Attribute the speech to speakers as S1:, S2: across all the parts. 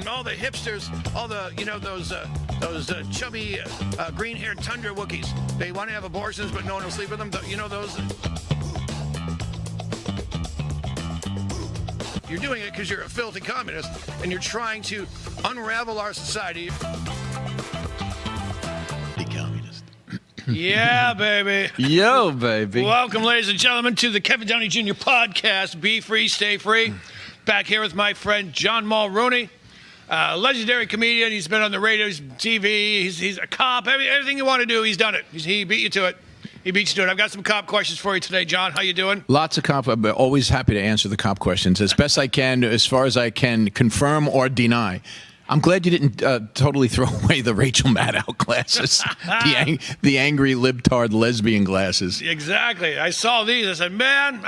S1: all the hipsters, all the, those chubby green-haired tundra Wookiees. They want to have abortions, but no one will sleep with them. You know those? You're doing it because you're a filthy communist, and you're trying to unravel our society.
S2: The communist.
S1: Yeah, baby.
S2: Yo, baby.
S1: Welcome, ladies and gentlemen, to the Kevin Downey Jr. podcast. Be free, stay free. Back here with my friend John Mulrooney, legendary comedian. He's been on the radio, TV. He's a cop. Everything you want to do, he's done it. He beat you to it. He beat you to it. I've got some cop questions for you today, John. How you doing?
S2: Lots of cop. I'm always happy to answer the cop questions as best I can, as far as I can confirm or deny. I'm glad you didn't totally throw away the Rachel Maddow glasses, the angry libtard lesbian glasses.
S1: Exactly. I saw these. I said, man,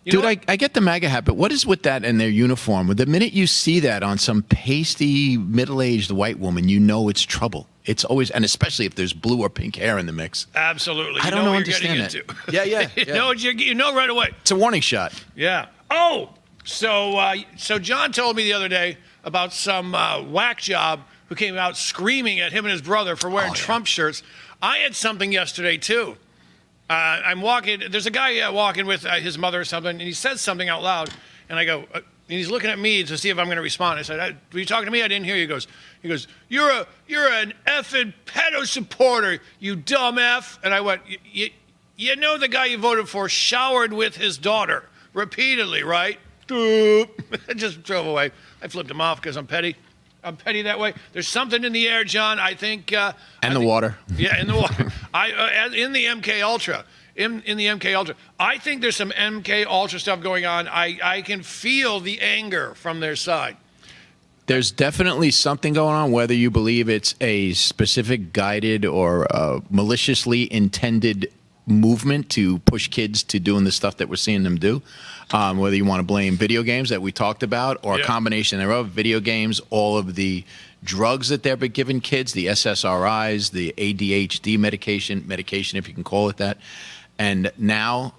S2: Dude, I get the MAGA hat, but what is with that and their uniform? The minute you see that on some pasty, middle-aged white woman, you know it's trouble. It's always, and especially if there's blue or pink hair in the mix.
S1: Absolutely.
S2: I don't understand that. Yeah.
S1: You know right away.
S2: It's a warning shot.
S1: Yeah. Oh, so John told me the other day about some whack job who came out screaming at him and his brother for wearing Trump shirts. I had something yesterday, too. I'm walking. There's a guy walking with his mother or something, and he says something out loud, and I go, and he's looking at me to see if I'm going to respond. I said, "Were you talking to me? I didn't hear you." He goes, "You're an effing pedo supporter, you dumb F." And I went, "You know the guy you voted for showered with his daughter repeatedly, right?" I just drove away. I flipped him off because I'm petty. I'm petty that way. There's something in the air, John. I think.
S2: The water.
S1: Yeah, in the water. In the MK Ultra. In the MK Ultra. I think there's some MK Ultra stuff going on. I can feel the anger from their side.
S2: There's definitely something going on, whether you believe it's a specific guided or maliciously intended movement to push kids to doing the stuff that we're seeing them do. Whether you want to blame video games that we talked about or a combination thereof, video games, all of the drugs that they're giving kids, the SSRIs, the ADHD medication, if you can call it that. And now,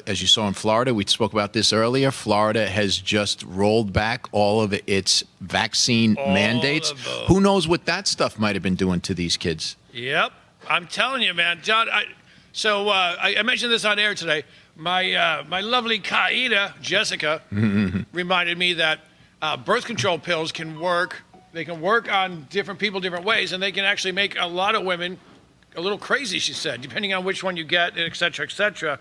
S2: as you saw in Florida, we spoke about this earlier, Florida has just rolled back all of its vaccine mandates. Who knows what that stuff might have been doing to these kids?
S1: Yep. I'm telling you, man. John, I mentioned this on air today. My lovely Kaida, Jessica, reminded me that birth control pills can work. They can work on different people different ways, and they can actually make a lot of women a little crazy, she said, depending on which one you get, et cetera, et cetera.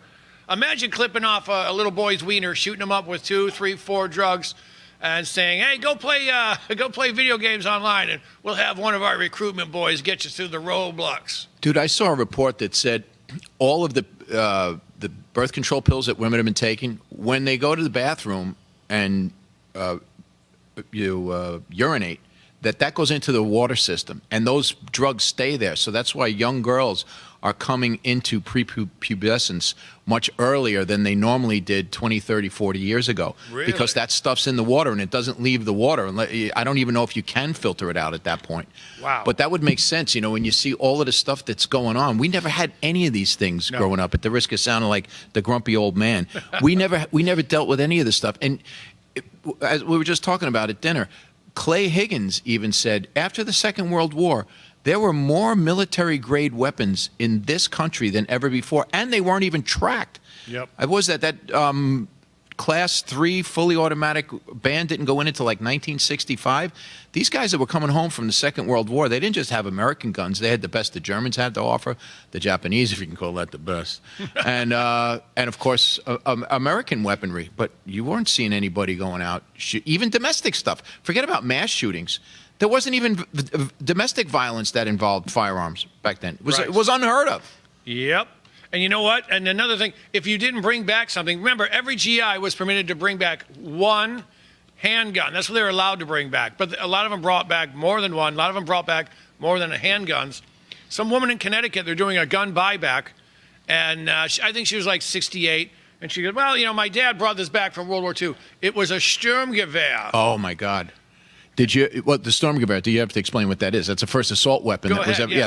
S1: Imagine clipping off a little boy's wiener, shooting him up with 2, 3, 4 drugs, and saying, "Hey, go play video games online, and we'll have one of our recruitment boys get you through the roadblocks." Dude,
S2: I saw a report that said all of the birth control pills that women have been taking, when they go to the bathroom and urinate, that goes into the water system, and those drugs stay there. So that's why young girls are coming into prepubescence much earlier than they normally did 20, 30, 40 years ago.
S1: Really?
S2: Because that stuff's in the water, and it doesn't leave the water. I don't even know if you can filter it out at that point.
S1: Wow.
S2: But that would make sense, when you see all of the stuff that's going on. We never had any of these things growing up, at the risk of sounding like the grumpy old man. We never dealt with any of this stuff. And as we were just talking about at dinner, Clay Higgins even said, after the Second World War, there were more military-grade weapons in this country than ever before, and they weren't even tracked.
S1: Yep.
S2: What was that Class 3 fully automatic ban didn't go in until like 1965. These guys that were coming home from the Second World War, they didn't just have American guns. They had the best the Germans had to offer, the Japanese, if you can call that the best, and of course American weaponry. But you weren't seeing anybody going out, even domestic stuff. Forget about mass shootings. There wasn't even domestic violence that involved firearms back then. It was unheard of.
S1: Yep. And you know what? And another thing, if you didn't bring back something, remember, every GI was permitted to bring back one handgun. That's what they were allowed to bring back. But a lot of them brought back more than one. A lot of them brought back more than handguns. Some woman in Connecticut, they're doing a gun buyback. And I think she was like 68. And she goes, well, my dad brought this back from World War II. It was a Sturmgewehr.
S2: Oh, my God. The Sturmgewehr, do you have to explain what that is? That's a first assault weapon.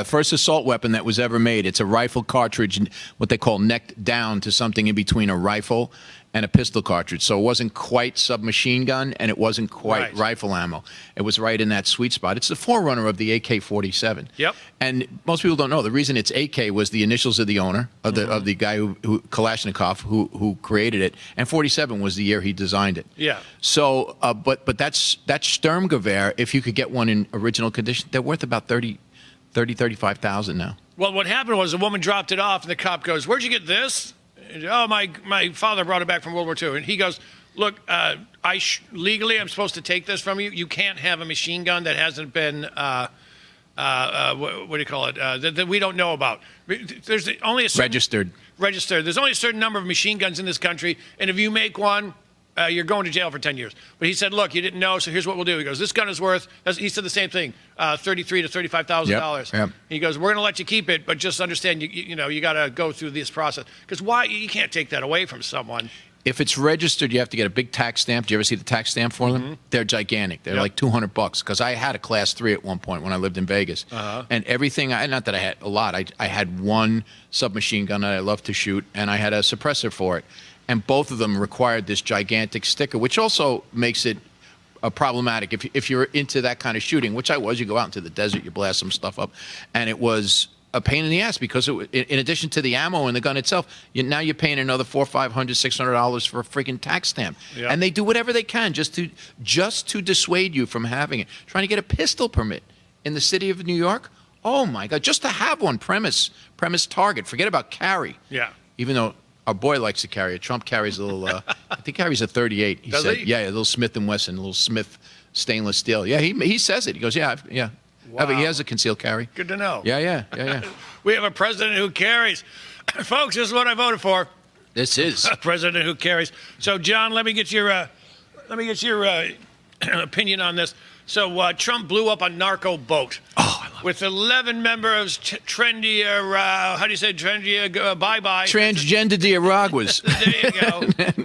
S2: First assault weapon that was ever made. It's a rifle cartridge, what they call necked down to something in between a rifle and a pistol cartridge. So it wasn't quite submachine gun, and it wasn't quite rifle ammo. It was right in that sweet spot. It's the forerunner of the AK-47.
S1: Yep.
S2: And most people don't know the reason it's AK was the initials of the owner of the guy who Kalashnikov who created it, and 47 was the year he designed it.
S1: Yeah.
S2: So, but that's Sturmgewehr. If you could get one in original condition, they're worth about 35,000 now.
S1: Well, what happened was a woman dropped it off, and the cop goes, "Where'd you get this?" And, "Oh, my father brought it back from World War II." And he goes, "Look, legally, I'm supposed to take this from you. You can't have a machine gun that hasn't been, what do you call it, that we don't know about. There's only a certain, registered. There's only a certain number of machine guns in this country, and if you make one, you're going to jail for 10 years. But he said, look, you didn't know, so here's what we'll do. He goes, this gun is worth, he said the same thing, $33,000 to $35,000.
S2: Yep.
S1: He goes, we're going to let you keep it, but just understand, you got to go through this process. Because why? You can't take that away from someone.
S2: If it's registered, you have to get a big tax stamp. Do you ever see the tax stamp for them? They're gigantic. They're like $200 because I had a Class 3 at one point when I lived in Vegas. And everything, not that I had a lot, I had one submachine gun that I loved to shoot, and I had a suppressor for it. And both of them required this gigantic sticker, which also makes it problematic. If you're into that kind of shooting, which I was, you go out into the desert, you blast some stuff up. And it was a pain in the ass because in addition to the ammo and the gun itself, now you're paying another $400, $500, $600 for a freaking tax stamp. Yep. And they do whatever they can just to dissuade you from having it. Trying to get a pistol permit in the city of New York. Oh my God! Just to have one, premise target. Forget about carry.
S1: Yeah.
S2: Even though our boy likes to carry it. Trump carries a little. I think he carries a 38. He
S1: Does
S2: said,
S1: he?
S2: Yeah, a little Smith and Wesson, a little Smith stainless steel. Yeah, he says it. He goes, yeah.
S1: Wow.
S2: He has a concealed carry.
S1: Good to know.
S2: Yeah.
S1: We have a president who carries. Folks, this is what I voted for.
S2: This is
S1: a president who carries. So, John, let me get your opinion on this. So, Trump blew up a narco boat.
S2: Oh, I love
S1: with 11 members, trendy, how do you say trendy? Bye-bye.
S2: Transgender Diaraguas.
S1: There you go.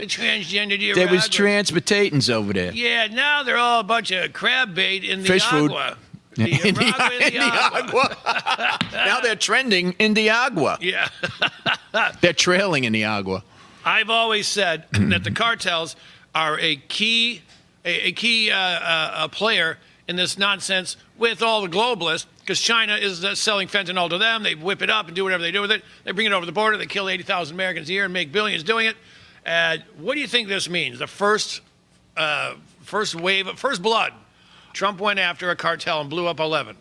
S1: Transgender Diaraguas.
S2: There was transportatins over there.
S1: Yeah, now they're all a bunch of crab bait in the
S2: Fish
S1: agua.
S2: Food. In the agua. Now they're trending in the agua.
S1: Yeah.
S2: They're trailing in the agua.
S1: I've always said that the cartels are a key player in this nonsense with all the globalists, because China is selling fentanyl to them. They whip it up and do whatever they do with it. They bring it over the border. They kill 80,000 Americans a year and make billions doing it. What do you think this means? The first wave, first blood. Trump went after a cartel and blew up 11.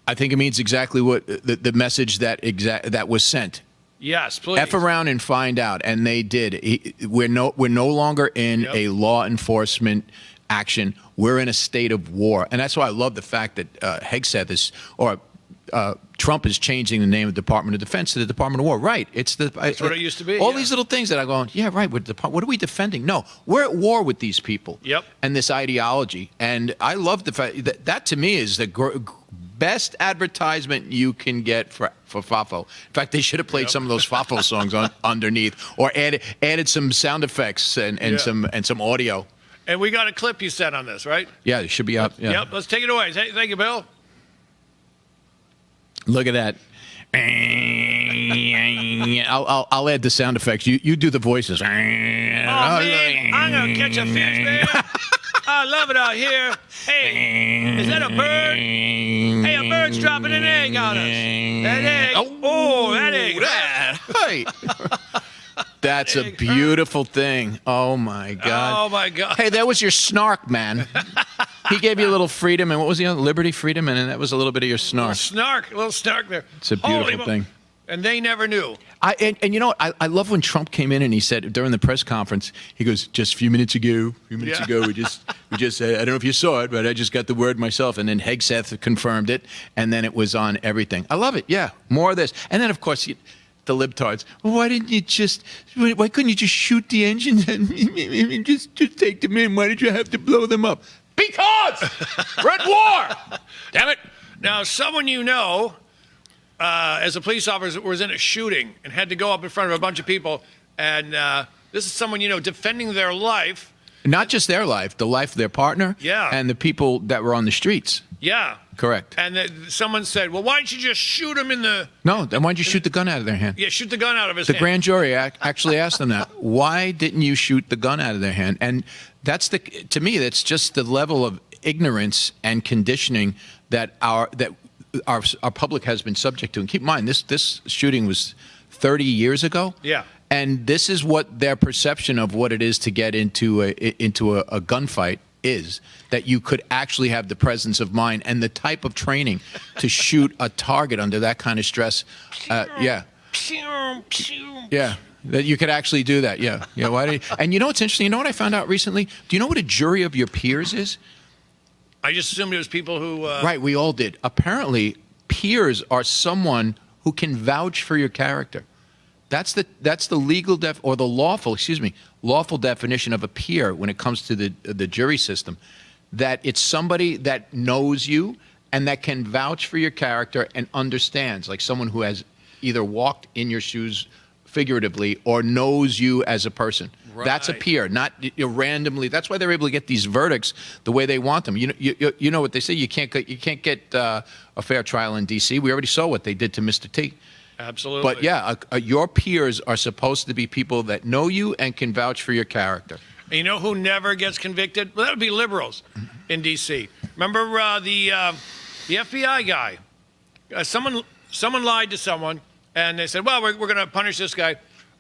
S2: I think it means exactly what the message that was sent.
S1: Yes, please.
S2: F around and find out, and they did. We're no longer in a law enforcement action. We're in a state of war, and that's why I love the fact that Hegseth Trump is changing the name of the Department of Defense to the Department of War. Right? That's
S1: what it used to be.
S2: All these little things that I'm going, yeah, right. What are we defending? No, we're at war with these people.
S1: Yep.
S2: And this ideology, and I love the fact that to me is the best advertisement you can get for Fafo. In fact, they should have played some of those Fafo songs underneath, or added some sound effects and some audio.
S1: And we got a clip you sent on this, right?
S2: Yeah, it should be up. Yeah.
S1: Yep, let's take it away. Thank you, Bill.
S2: Look at that. I'll add the sound effects. You do the voices.
S1: Oh, man, I'm going to catch a fish, man. I love it out here. Hey, is that a bird? Hey, a bird's dropping an egg on us. That egg. Oh, that egg.
S2: Hey. That's a beautiful thing. Oh, my God.
S1: Oh, my God.
S2: Hey, that was your snark, man. He gave you a little freedom, and what was the other? Liberty, freedom, and that was a little bit of your snark.
S1: A little snark there.
S2: It's a beautiful thing.
S1: And they never knew.
S2: And you know what? I love when Trump came in and he said during the press conference, he goes, just a few minutes ago, we just said, I don't know if you saw it, but I just got the word myself. And then Hegseth confirmed it, and then it was on everything. I love it. Yeah, more of this. And then, of course, the libtards. Well, why couldn't you just shoot the engines and just take them in? Why did you have to blow them up? Because we're at war. Damn it.
S1: Now, someone you know, as a police officer, was in a shooting and had to go up in front of a bunch of people. And this is someone you know defending their life.
S2: Not just their life, the life of their partner.
S1: Yeah.
S2: And the people that were on the streets.
S1: Yeah.
S2: Correct.
S1: And someone said, well, why don't you just shoot him in the...
S2: No, then why'd you shoot the gun out of their hand?
S1: Yeah, shoot the gun out of his
S2: The
S1: hand.
S2: grand jury actually asked them that. Why didn't you shoot the gun out of their hand? And to me, that's just the level of ignorance and conditioning that our public has been subject to. And keep in mind, this shooting was 30 years ago.
S1: Yeah.
S2: And this is what their perception of what it is to get into a gunfight is, that you could actually have the presence of mind and the type of training to shoot a target under that kind of stress. Yeah. Yeah. That you could actually do that. Yeah. Yeah. And you know what's interesting? You know what I found out recently? Do you know what a jury of your peers is?
S1: I just assumed it was people who...
S2: Right, we all did. Apparently, peers are someone who can vouch for your character. That's the legal or the lawful definition of a peer when it comes to the jury system. That it's somebody that knows you and that can vouch for your character and understands, like someone who has either walked in your shoes figuratively or knows you as a person. Right. That's a peer, not randomly. That's why they're able to get these verdicts the way they want them. You know what they say. You can't get a fair trial in D.C. We already saw what they did to Mr. T.
S1: Absolutely.
S2: But yeah, your peers are supposed to be people that know you and can vouch for your character.
S1: And you know who never gets convicted? Well, that would be liberals in D.C. Remember the FBI guy? Someone lied to someone, and they said, well, we're going to punish this guy.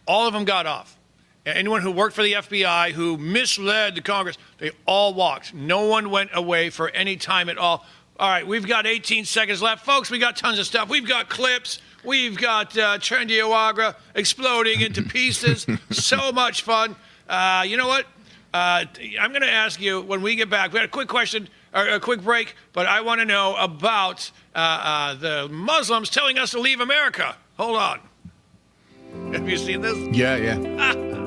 S1: All of them got off. Anyone who worked for the FBI, who misled the Congress, they all walked. No one went away for any time at all. All right, we've got 18 seconds left. Folks, we got tons of stuff. We've got clips. We've got Trendy Oagra exploding into pieces. So much fun. You know what? I'm going to ask you when we get back. We had a quick question, or a quick break, but I want to know about the Muslims telling us to leave America. Hold on. Have you seen this?
S2: Yeah.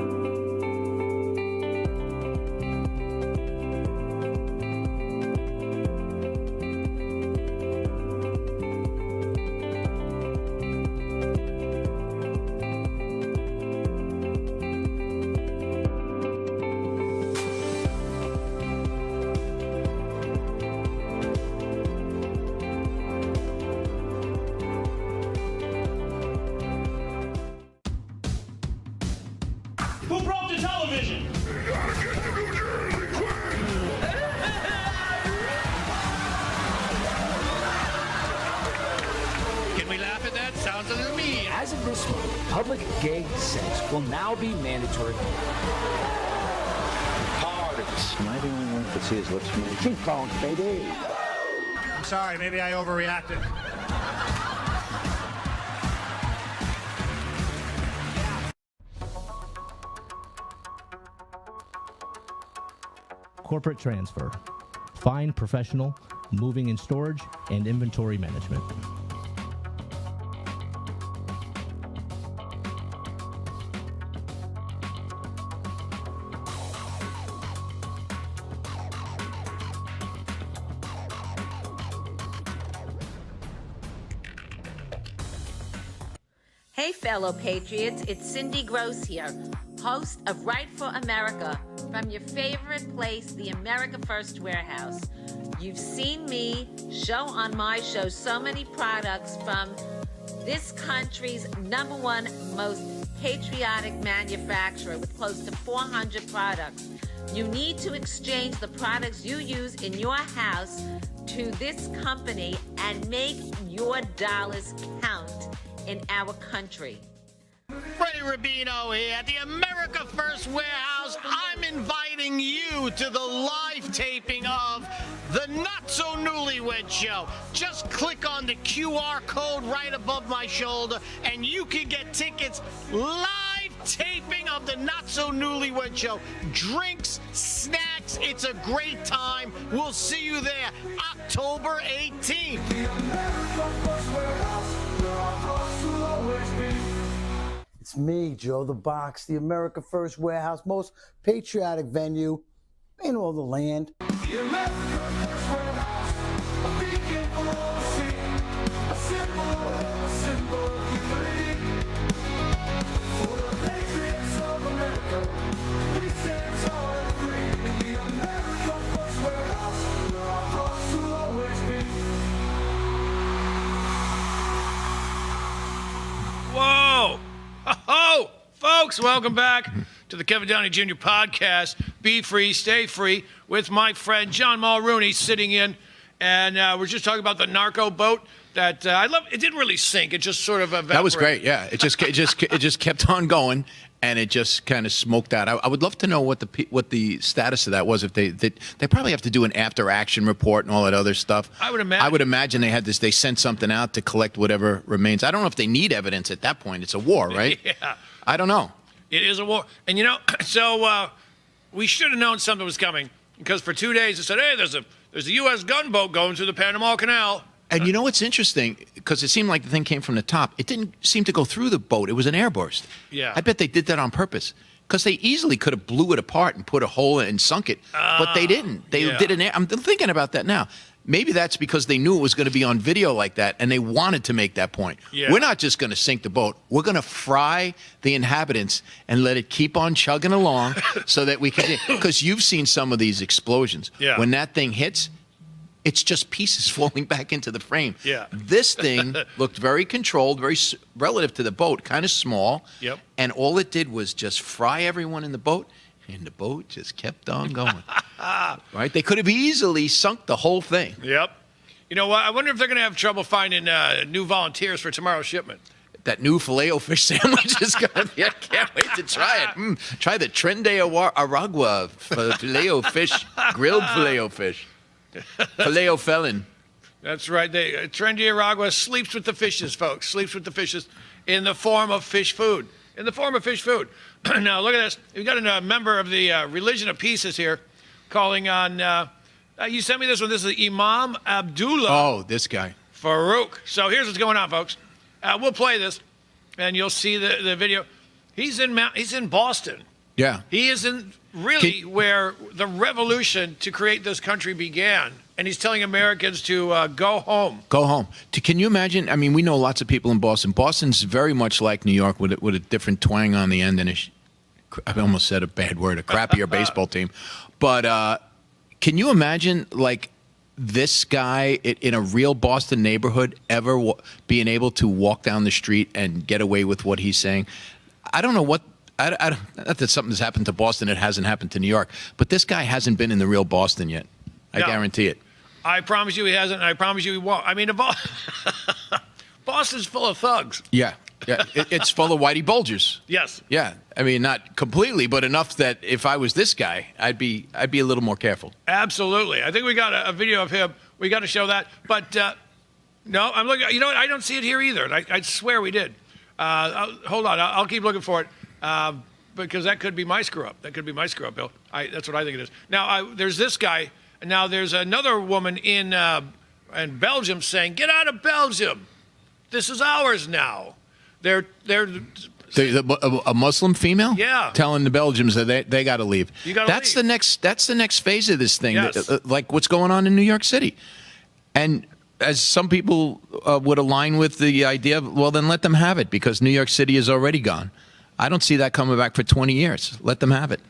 S3: Who broke the television?
S1: Can we laugh at that? Sounds a little mean.
S4: As of this month, public gay sex will now be mandatory.
S5: Am I the only one that could see his lips move?
S4: Cheekbones, baby.
S3: I'm sorry, maybe I overreacted.
S6: Corporate transfer, fine professional, moving and storage, and inventory management.
S7: Hey, fellow patriots, it's Cindy Gross here, host of Right for America from your favorite place, the America First Warehouse. You've seen me show on my show so many products from this country's #1 most patriotic manufacturer with close to 400 products. You need to exchange the products you use in your house to this company and make your dollars count in our country.
S1: Freddie Rubino here at the America First Warehouse. I'm inviting you to the live taping of the Not So Newlywed Show. Just click on the QR code right above my shoulder and you can get tickets. Live taping of the Not So Newlywed Show. Drinks, snacks, it's a great time. We'll see you there October 18th.
S8: It's me, Joe the Box, the America First Warehouse, most patriotic venue in all the land.
S9: The America First Warehouse, a beacon for all to see, a symbol of unity. For the patriots of America, we stand tall and free. The America First Warehouse, where our hearts will always be.
S1: folks. Welcome back to the Kevin Downey Jr. podcast. Be free, stay free, with my friend John Mulrooney sitting in. And we're just talking about the narco boat that I love. It didn't really sink. It just sort of evaporated.
S2: That was great. Yeah, it just kept on going, and it just kind of smoked out. I would love to know what the status of that was. If they probably have to do an after action report and all that other stuff.
S1: I would imagine.
S2: I would imagine they had this. They sent something out to collect whatever remains. I don't know if they need evidence at that point. It's a war, right?
S1: Yeah.
S2: I don't know.
S1: It is a war. And, so we should have known something was coming, because for 2 days it said, hey, there's a U.S. gunboat going through the Panama Canal.
S2: And you know what's interesting? Because it seemed like the thing came from the top. It didn't seem to go through the boat. It was an airburst.
S1: Yeah.
S2: I bet they did that on purpose. Because they easily could have blew it apart and put a hole in and sunk it. But they didn't. They did an air. I'm thinking about that now. Maybe that's because they knew it was going to be on video like that, and they wanted to make that point.
S1: Yeah.
S2: We're not just going to sink the boat. We're going to fry the inhabitants and let it keep on chugging along so that we can. Because you've seen some of these explosions.
S1: Yeah.
S2: When that thing hits, it's just pieces falling back into the frame.
S1: Yeah.
S2: This thing looked very controlled, very relative to the boat, kind of small.
S1: Yep.
S2: And all it did was just fry everyone in the boat, and the boat just kept on going. Right? They could have easily sunk the whole thing.
S1: Yep. You know what? I wonder if they're going to have trouble finding new volunteers for tomorrow's shipment.
S2: That new filet-o-fish sandwich is going to be, I can't wait to try it. Try the Tren de Aragua filet-o-fish, grilled filet-o-fish. Filet-o-felon.
S1: That's right. Trendy Aragua sleeps with the fishes, folks. Sleeps with the fishes in the form of fish food. In the form of fish food. Now, look at this. We've got a member of the Religion of Peace is here calling on, you sent me this one. This is Imam Abdullah.
S2: Oh, this guy.
S1: Farouk. So here's what's going on, folks. We'll play this, and you'll see the video. He's in Boston.
S2: Yeah.
S1: He is in where the revolution to create this country began. And he's telling Americans to go home.
S2: Go home. Can you imagine? I mean, we know lots of people in Boston. Boston's very much like New York with a different twang on the end. And I almost said a bad word, a crappier baseball team. But can you imagine, like, this guy in a real Boston neighborhood ever being able to walk down the street and get away with what he's saying? I don't know what. I don't, not that something has happened to Boston that hasn't happened to New York, but this guy hasn't been in the real Boston yet. I guarantee it.
S1: I promise you he hasn't, and I promise you he won't. I mean, Boston's full of thugs.
S2: Yeah. It's full of whitey bulgers.
S1: Yes.
S2: Yeah. I mean, not completely, but enough that if I was this guy, I'd be a little more careful.
S1: Absolutely. I think we got a video of him. We got to show that. But no, I'm looking. You know what? I don't see it here either. I swear we did. Hold on. I'll keep looking for it. Because that could be my screw up. That could be my screw up, Bill. That's what I think it is. Now, there's this guy. And now there's another woman in Belgium saying, "Get out of Belgium. This is ours now." They're
S2: a Muslim female,
S1: yeah,
S2: telling the Belgians that they got to leave.
S1: You got to leave.
S2: That's the next phase of this thing.
S1: Yes.
S2: Like what's going on in New York City, and as some people would align with the idea of, well, then let them have it because New York City is already gone. I don't see that coming back for 20 years. Let them have it.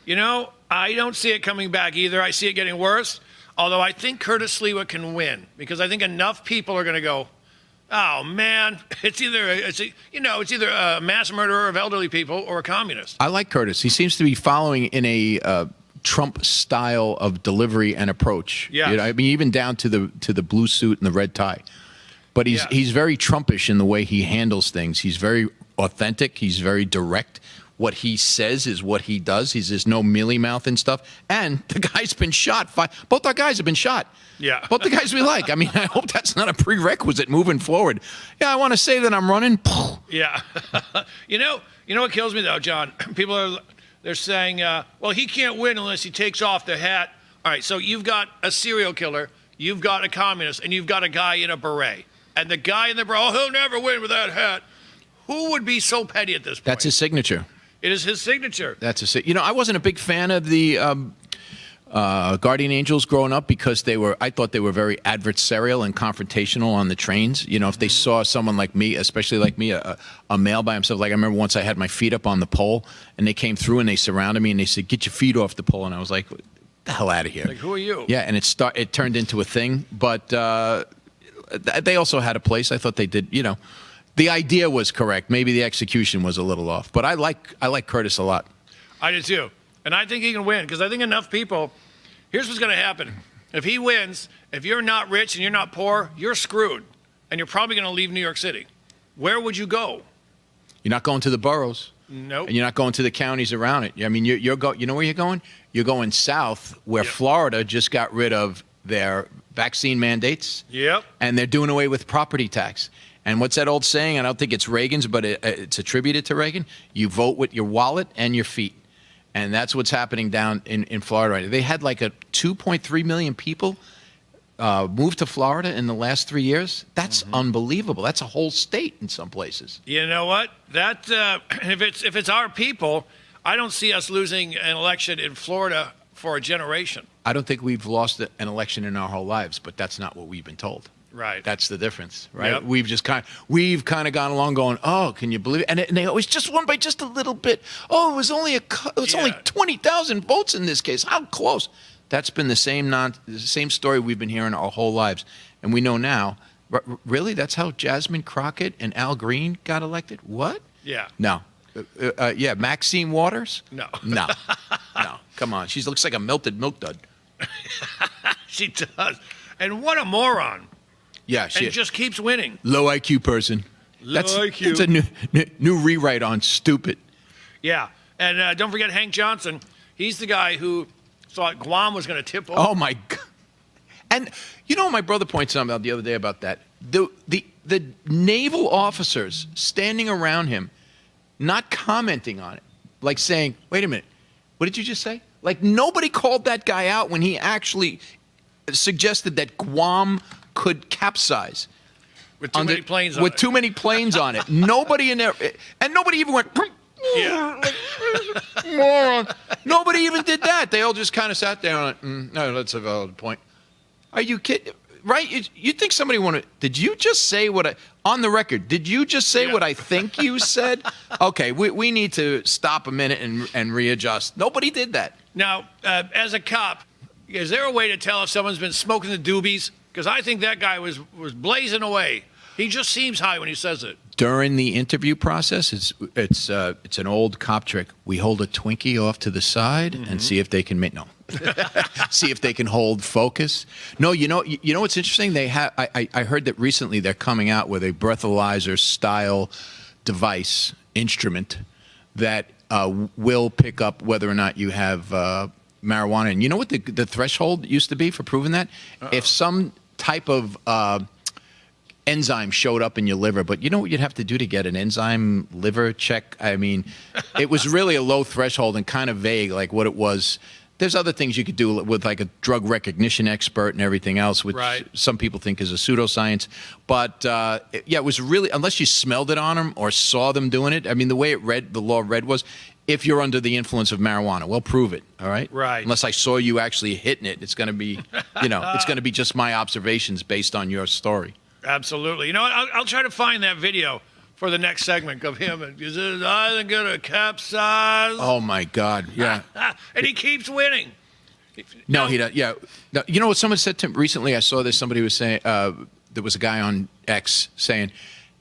S1: You know, I don't see it coming back either. I see it getting worse. Although I think Curtis Sliwa can win because I think enough people are going to go, oh man, it's either a mass murderer of elderly people or a communist.
S2: I like Curtis. He seems to be following in a Trump style of delivery and approach.
S1: Yeah,
S2: you know, I mean, even down to the blue suit and the red tie. But he's very Trumpish in the way he handles things. He's very authentic. He's very direct. What he says is what he does. There's no mealy mouth and stuff. And the guy's been shot. Both our guys have been shot.
S1: Yeah.
S2: Both the guys we like. I mean, I hope that's not a prerequisite moving forward. Yeah, I want to say that I'm running.
S1: Yeah. You know what kills me though, John? People they're saying, well, he can't win unless he takes off the hat. All right, so you've got a serial killer, you've got a communist, and you've got a guy in a beret. And the guy in the beret, oh, he'll never win with that hat. Who would be so petty at this point?
S2: That's his signature.
S1: It is his signature.
S2: I wasn't a big fan of the Guardian Angels growing up because I thought they were very adversarial and confrontational on the trains. You know, if they saw someone like me, especially like me, a male by himself, like I remember once I had my feet up on the pole and they came through and they surrounded me and they said, "Get your feet off the pole." And I was like, "Get the hell out of here."
S1: Like, who are you?
S2: Yeah, and it turned into a thing. But they also had a place. I thought they did, The idea was correct. Maybe the execution was a little off. But I like Curtis a lot.
S1: I do too. And I think he can win because I think enough people. Here's what's going to happen. If he wins, if you're not rich and you're not poor, you're screwed. And you're probably going to leave New York City. Where would you go?
S2: You're not going to the boroughs.
S1: Nope.
S2: And you're not going to the counties around it. I mean, you know where you're going? You're going south, where Florida just got rid of their vaccine mandates.
S1: Yep.
S2: And they're doing away with property tax. And what's that old saying? I don't think it's Reagan's, but it's attributed to Reagan. You vote with your wallet and your feet. And that's what's happening down in Florida right now. They had like 2.3 million people moved to Florida in the last 3 years. That's unbelievable. That's a whole state in some places.
S1: You know what? That if it's our people, I don't see us losing an election in Florida for a generation.
S2: I don't think we've lost an election in our whole lives, but that's not what we've been told.
S1: Right.
S2: That's the difference, right?
S1: Yep.
S2: We've kind of gone along going, oh, can you believe it? And they always just won by just a little bit. Oh, it was only only 20,000 votes in this case. How close? That's been the same story we've been hearing our whole lives, and we know now. Really, that's how Jasmine Crockett and Al Green got elected? What?
S1: Yeah.
S2: No. Yeah, Maxine Waters?
S1: No.
S2: No. No. Come on. She looks like a melted milk dud.
S1: She does. And what a moron.
S2: Yeah,
S1: and just keeps winning.
S2: Low IQ person.
S1: Low IQ.
S2: That's a new rewrite on stupid.
S1: Yeah. And don't forget Hank Johnson. He's the guy who thought Guam was going to tip over.
S2: Oh, my God. And you know, my brother pointed something out the other day about that. The naval officers standing around him, not commenting on it, like saying, wait a minute, what did you just say? Like nobody called that guy out when he actually suggested that Guam could capsize.
S1: With too many planes on
S2: with
S1: it.
S2: too many planes on it. Nobody in there, and nobody even went,
S1: Yeah.
S2: moron. Nobody even did that. They all just kind of sat there and went, no, that's a valid point. Are you kidding? Right? You think somebody did you just say on the record, did you just say what I think you said? Okay, we need to stop a minute and readjust. Nobody did that.
S1: Now, as a cop, is there a way to tell if someone's been smoking the doobies? Because I think that guy was blazing away. He just seems high when he says it.
S2: During the interview process, it's an old cop trick. We hold a Twinkie off to the side and see if they can see if they can hold focus. No, you know what's interesting? They have. I heard that recently they're coming out with a breathalyzer style device instrument that will pick up whether or not you have marijuana. And you know what the threshold used to be for proving that? If some type of enzyme showed up in your liver, but you know what you'd have to do to get an enzyme liver check? I mean, it was really a low threshold and kind of vague, like what it was. There's other things you could do with like a drug recognition expert and everything else, which some people think is a pseudoscience. But it was really, unless you smelled it on them or saw them doing it. I mean, the way the law read was, if you're under the influence of marijuana, well, prove it. All right.
S1: Right.
S2: Unless I saw you actually hitting it, it's going to be, it's going to be just my observations based on your story.
S1: Absolutely. You know what? I'll try to find that video for the next segment of him. Is it either going to capsize?
S2: Oh, my God. Yeah.
S1: And he keeps winning.
S2: No, he doesn't. Yeah. No, you know what someone said to him recently? I saw this. Somebody was saying, there was a guy on X saying,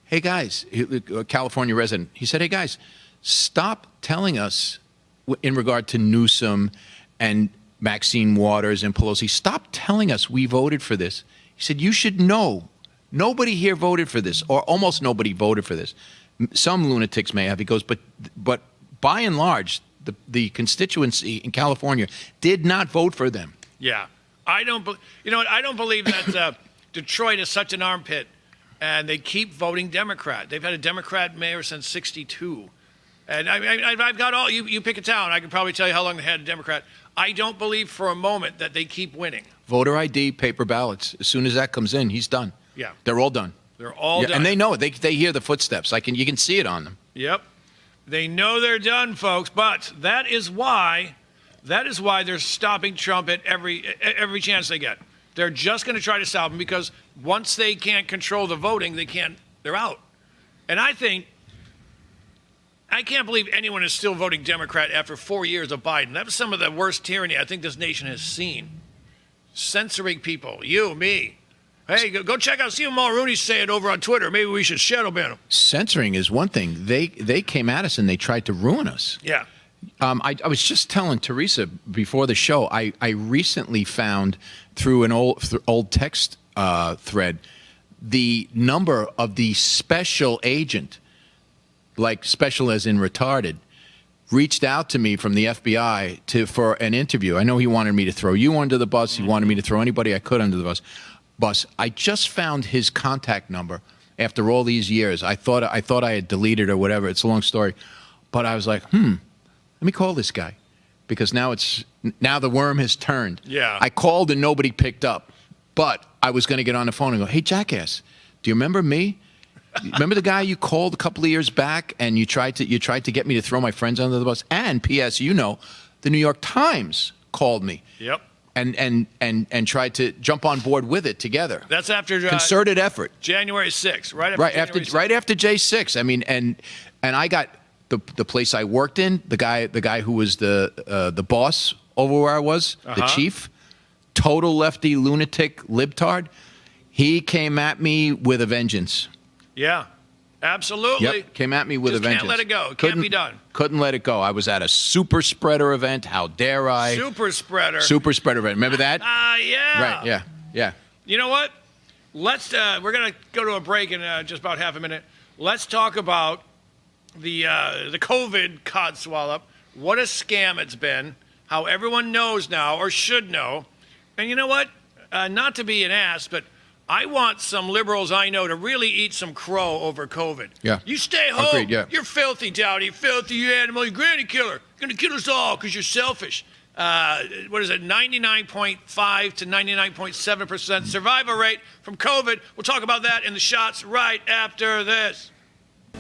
S2: hey, guys, a California resident. He said, hey, guys, stop telling us in regard to Newsom and Maxine Waters and Pelosi, stop telling us we voted for this. He said, you should know. Nobody here voted for this, or almost nobody voted for this. Some lunatics may have. He goes, but by and large, the constituency in California did not vote for them.
S1: Yeah, I don't believe that Detroit is such an armpit, and they keep voting Democrat. They've had a Democrat mayor since '62, and I've got all. You pick a town, I could probably tell you how long they had a Democrat. I don't believe for a moment that they keep winning.
S2: Voter ID, paper ballots. As soon as that comes in, he's done.
S1: Yeah.
S2: They're all done.
S1: They're all done.
S2: And they know it. They hear the footsteps. You can see it on them.
S1: Yep. They know they're done, folks. But that is why they're stopping Trump at every chance they get. They're just going to try to stop him because once they can't control the voting, they're out. And I can't believe anyone is still voting Democrat after 4 years of Biden. That was some of the worst tyranny I think this nation has seen. Censoring people, you, me. Hey, go check out, see what Mulrooney's saying over on Twitter. Maybe we should shadow ban him.
S2: Censoring is one thing. They came at us and they tried to ruin us.
S1: Yeah.
S2: I was just telling Teresa before the show, I recently found through an old text thread the number of the special agent, like special as in retarded, reached out to me from the FBI for an interview. I know he wanted me to throw you under the bus. He wanted me to throw anybody I could under the bus. I just found his contact number after all these years. I thought I had deleted or whatever. It's a long story. But I was like, let me call this guy, because now the worm has turned.
S1: Yeah.
S2: I called and nobody picked up, but I was going to get on the phone and go, hey, jackass, do you remember me? Remember the guy you called a couple of years back and you tried to get me to throw my friends under the bus? And P.S., the New York Times called me.
S1: Yep.
S2: And tried to jump on board with it together.
S1: That's after
S2: concerted effort.
S1: January 6th, right after
S2: right after J6. I mean, and I got the place I worked in, the guy who was the boss over where I was, the chief, total lefty lunatic libtard. He came at me with a vengeance.
S1: Yeah, absolutely.
S2: Yep, came at me with a vengeance.
S1: Can't let it go. Can't be done.
S2: Couldn't let it go. I was at a super spreader event. How dare I?
S1: Super spreader event.
S2: Remember that?
S1: Yeah.
S2: Right. Yeah.
S1: You know what? Let's. We're gonna go to a break in just about half a minute. Let's talk about the COVID codswallop. What a scam it's been. How everyone knows now, or should know. And you know what? Not to be an ass, but I want some liberals I know to really eat some crow over COVID.
S2: Yeah.
S1: You stay home.
S2: Agreed, yeah.
S1: You're filthy, Downey. Filthy, you animal. You granny killer. You're going to kill us all because you're selfish. What is it? 99.5 to 99.7% survival rate from COVID. We'll talk about that in the shots right after this.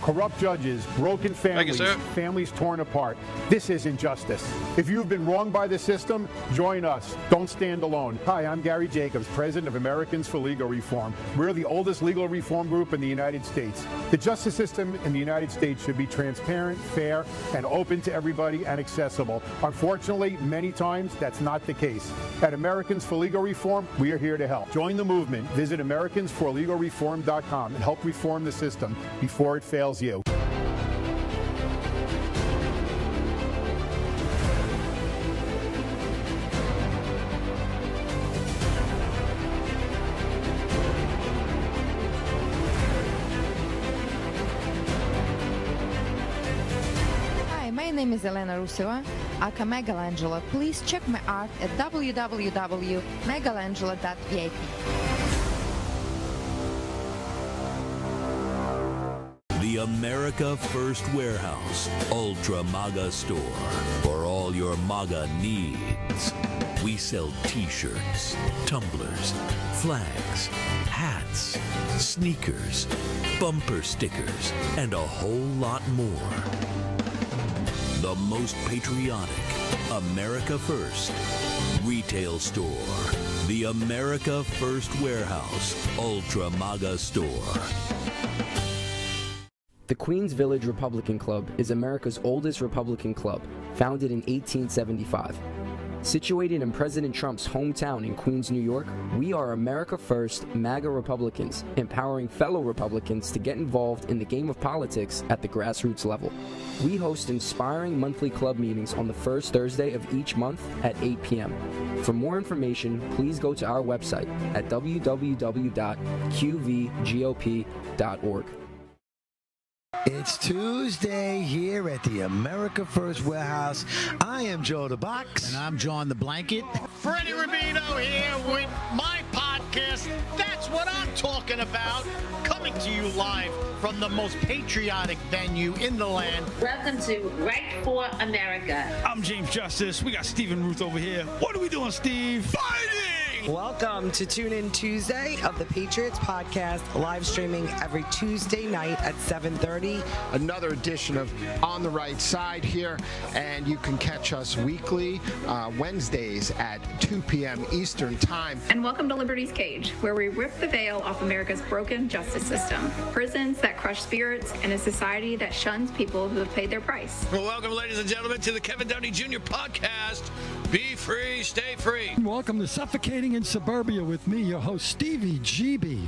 S10: Corrupt judges, broken families, families torn apart. This isn't justice. If you've been wronged by the system, join us. Don't stand alone. Hi, I'm Gary Jacobs, president of Americans for Legal Reform. We're the oldest legal reform group in the United States. The justice system in the United States should be transparent, fair, and open to everybody and accessible. Unfortunately, many times that's not the case. At Americans for Legal Reform, we are here to help. Join the movement. Visit AmericansForLegalReform.com and help reform the system before it fails you.
S11: Hi, my name is Elena Ruseva, aka Megalangela. Please check my art at www.megalangela.vip.
S12: The America First Warehouse Ultra MAGA Store. For all your MAGA needs. We sell t-shirts, tumblers, flags, hats, sneakers, bumper stickers, and a whole lot more. The most patriotic America First retail store. The America First Warehouse Ultra MAGA Store.
S13: The Queens Village Republican Club is America's oldest Republican club, founded in 1875. Situated in President Trump's hometown in Queens, New York, we are America First MAGA Republicans, empowering fellow Republicans to get involved in the game of politics at the grassroots level. We host inspiring monthly club meetings on the first Thursday of each month at 8 p.m. For more information, please go to our website at www.qvgop.org.
S8: It's Tuesday here at the America First Warehouse. I am Joe the Box.
S14: And I'm John the Blanket.
S15: Freddie Rubino here with my podcast. That's what I'm talking about. Coming to you live from the most patriotic venue in the land.
S7: Welcome to Right for America.
S16: I'm James Justice. We got Stephen Ruth over here. What are we doing, Steve? Fighting!
S17: Welcome to Tune In Tuesday of the Patriots Podcast, live streaming every Tuesday night at 7:30.
S18: Another edition of On the Right Side here, and you can catch us weekly, Wednesdays at 2 p.m. Eastern Time.
S19: And welcome to Liberty's Cage, where we rip the veil off America's broken justice system. Prisons that crush spirits and a society that shuns people who have paid their price.
S1: Well, welcome, ladies and gentlemen, to the Kevin Downey Jr. podcast. Be free, stay free.
S14: Welcome to Suffocating in Suburbia with me, your host, Stevie GB.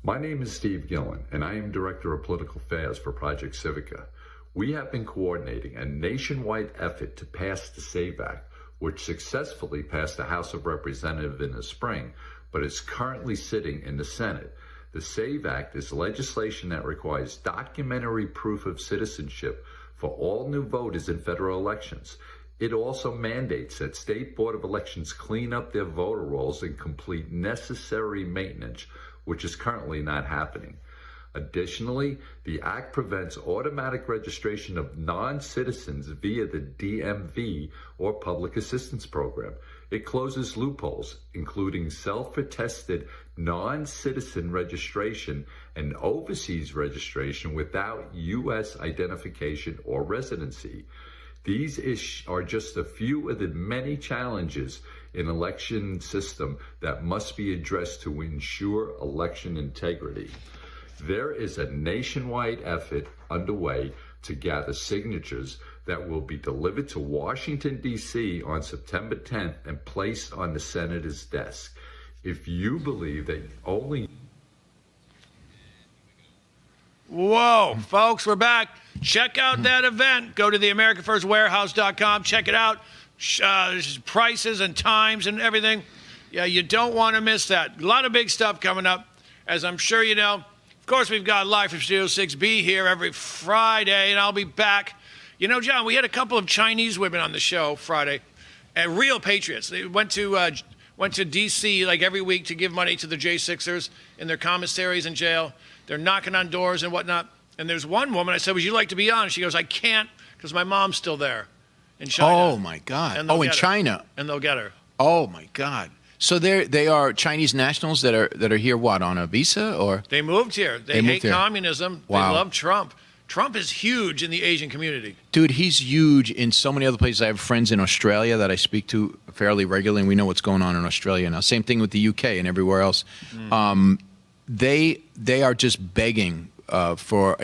S20: My name is Steve Gillen, and I am Director of Political Affairs for Project Civica. We have been coordinating a nationwide effort to pass the SAVE Act, which successfully passed the House of Representatives in the spring, but is currently sitting in the Senate. The SAVE Act is legislation that requires documentary proof of citizenship for all new voters in federal elections. It also mandates that State Board of Elections clean up their voter rolls and complete necessary maintenance, which is currently not happening. Additionally, the Act prevents automatic registration of non-citizens via the DMV or Public Assistance Program. It closes loopholes, including self-attested non-citizen registration and overseas registration without U.S. identification or residency. These are just a few of the many challenges in election system that must be addressed to ensure election integrity. There is a nationwide effort underway to gather signatures that will be delivered to Washington, D.C. on September 10th and placed on the Senator's desk. If you believe that only...
S1: Whoa, folks, we're back. Check out that event. Go to the AmericaFirstWarehouse.com. Check it out. Prices and times and everything. Yeah, you don't want to miss that. A lot of big stuff coming up, as I'm sure you know. Of course, we've got Live from Studio 6B here every Friday, and I'll be back. You know, John, we had a couple of Chinese women on the show Friday, and real patriots. They went to D.C. like every week to give money to the J6ers in their commissaries in jail. They're knocking on doors and whatnot. And there's one woman, I said, would you like to be on? She goes, I can't because my mom's still there in China.
S2: Oh, my God.
S1: And
S2: In China.
S1: And they'll get her.
S2: Oh, my God. So they are Chinese nationals that are here, what, on a visa? Or
S1: They moved here. They hate communism.
S2: Wow.
S1: They love Trump. Trump is huge in the Asian community.
S2: Dude, he's huge in so many other places. I have friends in Australia that I speak to fairly regularly, and we know what's going on in Australia now. Same thing with the UK and everywhere else. They are just begging for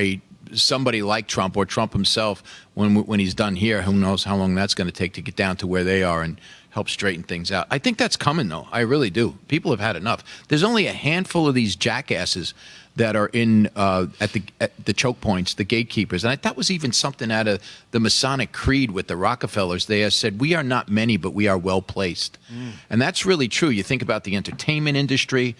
S2: somebody like Trump or Trump himself when he's done here. Who knows how long that's going to take to get down to where they are and help straighten things out. I think that's coming, though. I really do. People have had enough. There's only a handful of these jackasses that are in at the choke points, the gatekeepers. And that was even something out of the Masonic Creed with the Rockefellers. They have said, we are not many, but we are well placed. And that's really true. You think about the entertainment industry,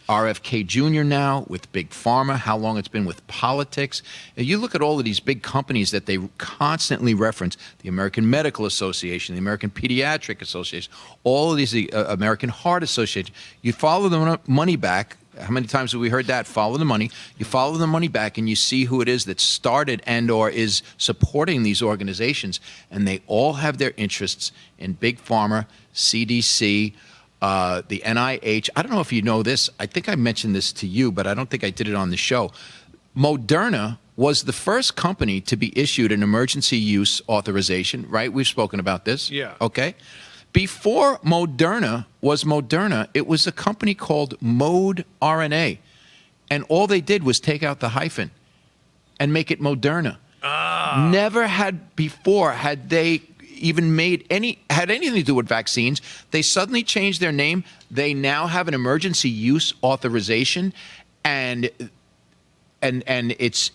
S2: RFK Jr. now with Big Pharma, how long it's been with politics. And you look at all of these big companies that they constantly reference, the American Medical Association, the American Pediatric Association, all of these, the American Heart Association. You follow the money back. How many times have we heard that? Follow the money. You follow the money back and you see who it is that started and or is supporting these organizations. And they all have their interests in Big Pharma, CDC, the NIH. I don't know if you know this. I think I mentioned this to you, but I don't think I did it on the show. Moderna was the first company to be issued an emergency use authorization, right? We've spoken about this.
S1: Yeah.
S2: Okay. Before Moderna was Moderna, it was a company called Mode RNA. And all they did was take out the hyphen and make it Moderna. Never had before had they even had anything to do with vaccines. They suddenly changed their name. They now have an emergency use authorization, and it's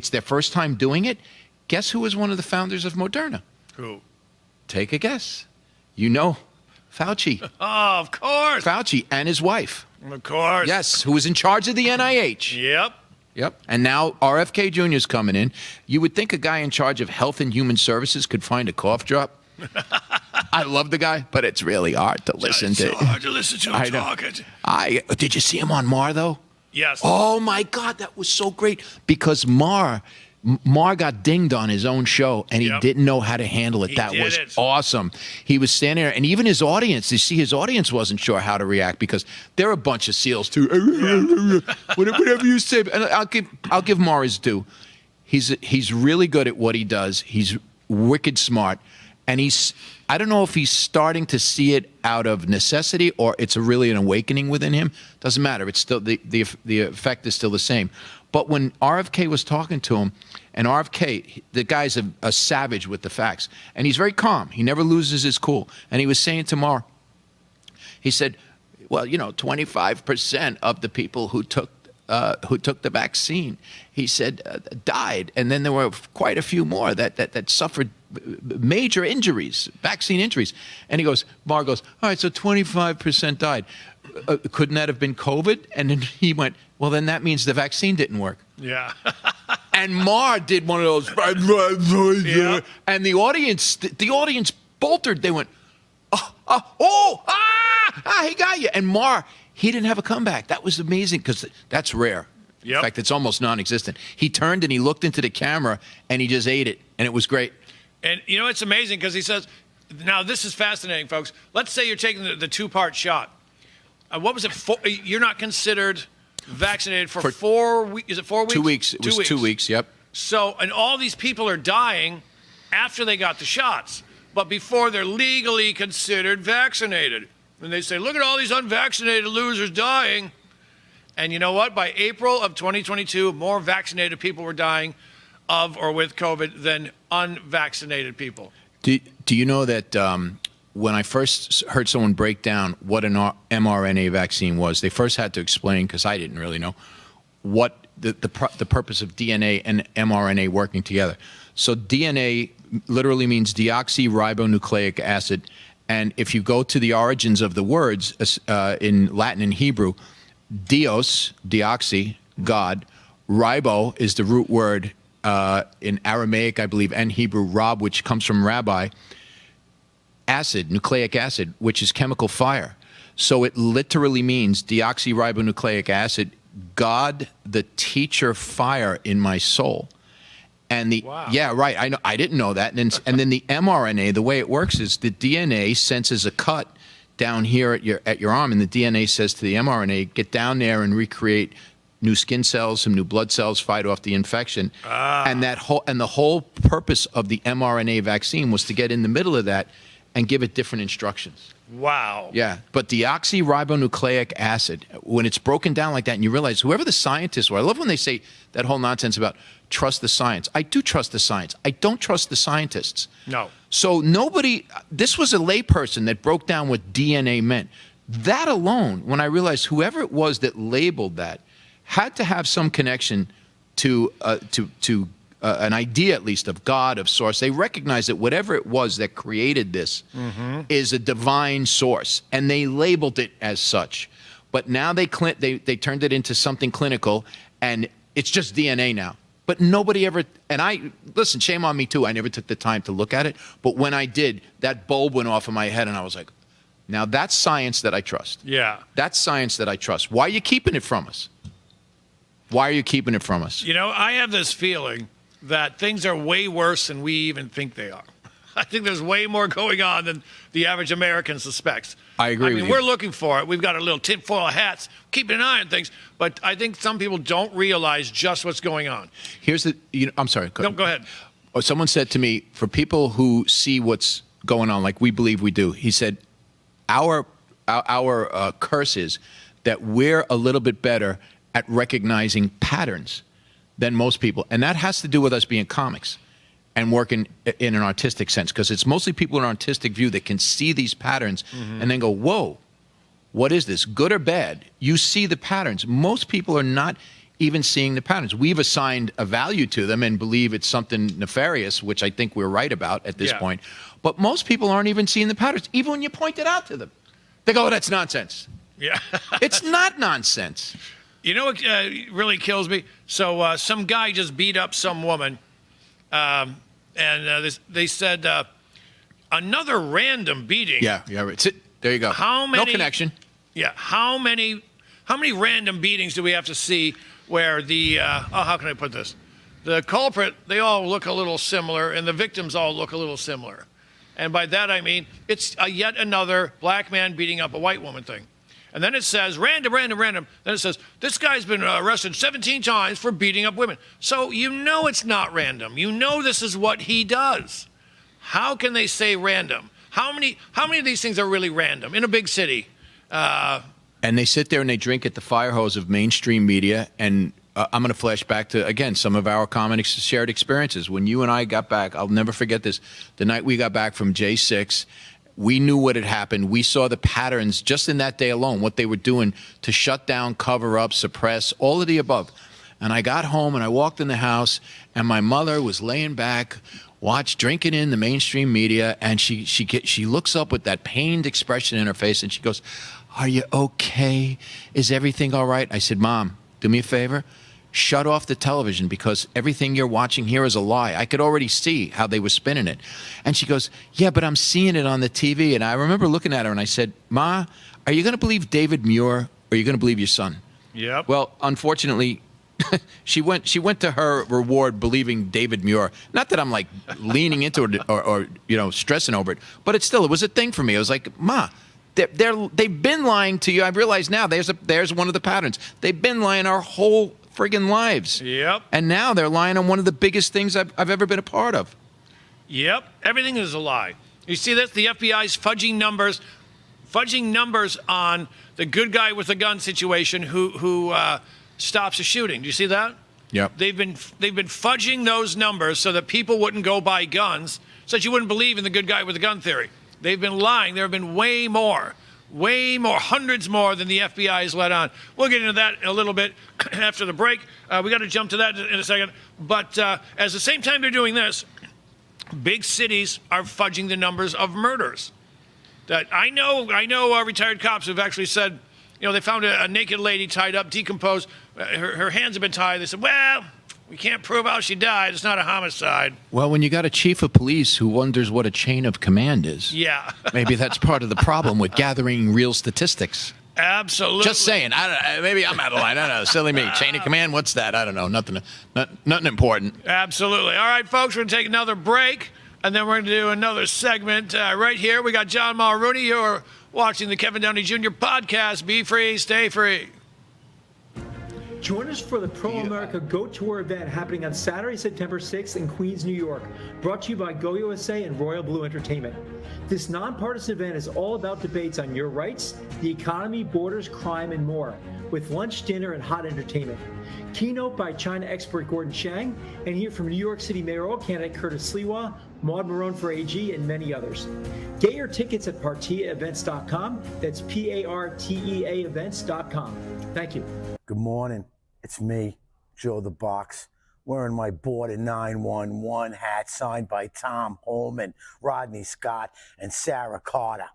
S2: their first time doing it. Guess who was one of the founders of Moderna?
S1: Who?
S2: Take a guess. You know, Fauci.
S1: Oh, of course.
S2: Fauci and his wife.
S1: Of course.
S2: Yes, who was in charge of the NIH.
S1: Yep.
S2: And now RFK Jr. is coming in. You would think a guy in charge of Health and Human Services could find a cough drop. I love the guy, but it's really hard to listen to.
S1: It's so hard to listen to him talking.
S2: Did you see him on Mar, though?
S1: Yes.
S2: Oh, my God, that was so great. Because Mar got dinged on his own show, and he didn't know how to handle it. That was awesome. He was standing there, and even his audience, you see, his audience wasn't sure how to react because they're a bunch of seals, too. Whatever you say. And I'll give Mar his due. He's really good at what he does. He's wicked smart. And I don't know if he's starting to see it out of necessity or it's really an awakening within him. Doesn't matter. It's still the effect is still the same. But when RFK was talking to him, and RFK, the guy's a savage with the facts, and he's very calm. He never loses his cool. And he was saying to Maher, he said, well, 25% of the people who took the vaccine, he said, died. And then there were quite a few more that suffered major injuries, vaccine injuries. And Maher goes, all right, so 25% died. Couldn't that have been COVID? And then he went, well, then that means the vaccine didn't work.
S1: Yeah.
S2: And Maher did one of those,
S1: Yeah.
S2: and the audience bolted. They went, he got you. And Maher, he didn't have a comeback. That was amazing because that's rare.
S1: Yep.
S2: In fact, it's almost non-existent. He turned and he looked into the camera and he just ate it, and it was great.
S1: And it's amazing because he says, now this is fascinating, folks. Let's say you're taking the two-part shot. What was it? You're not considered vaccinated for 4 weeks. Is it 4 weeks?
S2: 2 weeks. It was 2 weeks. Yep.
S1: So, and all these people are dying after they got the shots, but before they're legally considered vaccinated. And they say, look at all these unvaccinated losers dying. And you know what? By April of 2022, more vaccinated people were dying of or with COVID than unvaccinated people.
S2: Do you know that when I first heard someone break down what an mRNA vaccine was, they first had to explain, because I didn't really know, what the purpose of DNA and mRNA working together. So DNA literally means deoxyribonucleic acid. And if you go to the origins of the words in Latin and Hebrew, Dios, deoxy, God, ribo is the root word in Aramaic, I believe, and Hebrew, rab, which comes from rabbi, acid, nucleic acid, which is chemical fire. So it literally means deoxyribonucleic acid, God, the teacher fire in my soul. And yeah, right. I know. I didn't know that. And then the mRNA, the way it works is the DNA senses a cut down here at your arm, and the DNA says to the mRNA, get down there and recreate new skin cells, some new blood cells, fight off the infection. And the whole purpose of the mRNA vaccine was to get in the middle of that and give it different instructions.
S1: Wow.
S2: Yeah, but deoxyribonucleic acid, when it's broken down like that, and you realize whoever the scientists were, I love when they say that whole nonsense about trust the science. I do trust the science. I don't trust the scientists.
S1: No.
S2: So this was a layperson that broke down what DNA meant. That alone, when I realized whoever it was that labeled that had to have some connection to an idea, at least, of God, of source. They recognized that whatever it was that created this is a divine source, and they labeled it as such. But now they turned it into something clinical, and it's just DNA now. But nobody ever, and listen, shame on me too, I never took the time to look at it, but when I did, that bulb went off in my head, and I was like, now that's science that I trust.
S1: Yeah.
S2: That's science that I trust. Why are you keeping it from us? Why are you keeping it from us?
S1: I have this feeling that things are way worse than we even think they are. I think there's way more going on than the average American suspects.
S2: I agree with you.
S1: We're looking for it. We've got a little tinfoil of hats, keeping an eye on things. But I think some people don't realize just what's going on.
S2: I'm sorry.
S1: No, go ahead.
S2: Someone said to me, for people who see what's going on, like we believe we do, he said, our curse is that we're a little bit better at recognizing patterns than most people. And that has to do with us being comics and working in an artistic sense, because it's mostly people in an artistic view that can see these patterns and then go, whoa, what is this, good or bad? You see the patterns. Most people are not even seeing the patterns. We've assigned a value to them and believe it's something nefarious, which I think we're right about at this point. But most people aren't even seeing the patterns, even when you point it out to them. They go, oh, that's nonsense.
S1: Yeah.
S2: It's not nonsense.
S1: You know what really kills me? So some guy just beat up some woman, and they said another random beating.
S2: Yeah, right. There you go.
S1: How many?
S2: No connection.
S1: Yeah. How many random beatings do we have to see where how can I put this? The culprit, they all look a little similar, and the victims all look a little similar. And by that I mean it's yet another black man beating up a white woman thing. And then it says, random. Then it says, this guy's been arrested 17 times for beating up women. So it's not random. This is what he does. How can they say random? How many of these things are really random in a big city?
S2: And they sit there and they drink at the fire hose of mainstream media and I'm going to flash back to, again, some of our common shared experiences. When you and I got back, I'll never forget this, the night we got back from J6, we knew what had happened. We saw the patterns just in that day alone, what they were doing to shut down, cover up, suppress, all of the above. And I got home and I walked in the house and my mother was laying back, drinking in the mainstream media, and she looks up with that pained expression in her face and she goes, "Are you okay? Is everything all right?" I said, "Mom, do me a favor. Shut off the television because everything you're watching here is a lie." I could already see how they were spinning it. And she goes, "Yeah, but I'm seeing it on the TV." And I remember looking at her and I said, "Ma, are you going to believe David Muir or are you going to believe your son?"
S1: Yep.
S2: Well, unfortunately, she went to her reward believing David Muir. Not that I'm like leaning into it or stressing over it, but it was a thing for me. I was like, "Ma, they've been lying to you." I realize now there's one of the patterns. They've been lying our whole friggin' lives.
S1: Yep.
S2: And now they're lying on one of the biggest things I've ever been a part of.
S1: Yep. Everything is a lie. You see this? The FBI's fudging numbers on the good guy with a gun situation who stops a shooting. Do you see that?
S2: Yep.
S1: They've been fudging those numbers so that people wouldn't go buy guns, so that you wouldn't believe in the good guy with a gun theory. They've been lying. There have been way more, hundreds more than the FBI has let on. We'll get into that in a little bit after the break. We got to jump to that in a second. But at the same time they're doing this, big cities are fudging the numbers of murders. That I know retired cops who've actually said, they found a naked lady tied up, decomposed. Her hands have been tied. They said, "Well, we can't prove how she died. It's not a homicide."
S2: Well, when you got a chief of police who wonders what a chain of command is,
S1: yeah,
S2: maybe that's part of the problem with gathering real statistics.
S1: Absolutely.
S2: Just saying. Maybe I'm out of line. I don't know. Silly me. Chain of command. What's that? I don't know. Nothing important.
S1: Absolutely. All right, folks. We're going to take another break, and then we're going to do another segment right here. We got John Mulrooney. You're watching the Kevin Downey Jr. podcast. Be free, stay free.
S21: Join us for the Pro-America Go Tour event happening on Saturday, September 6th in Queens, New York. Brought to you by Go USA and Royal Blue Entertainment. This nonpartisan event is all about debates on your rights, the economy, borders, crime, and more, with lunch, dinner, and hot entertainment. Keynote by China expert Gordon Chang, and hear from New York City mayoral candidate Curtis Sliwa, Maud Marone for AG, and many others. Get your tickets at partiaevents.com. That's PARTEA events.com. Thank you.
S8: Good morning. It's me, Joe the Box, wearing my Border 911 hat signed by Tom Holman, Rodney Scott, and Sarah Carter.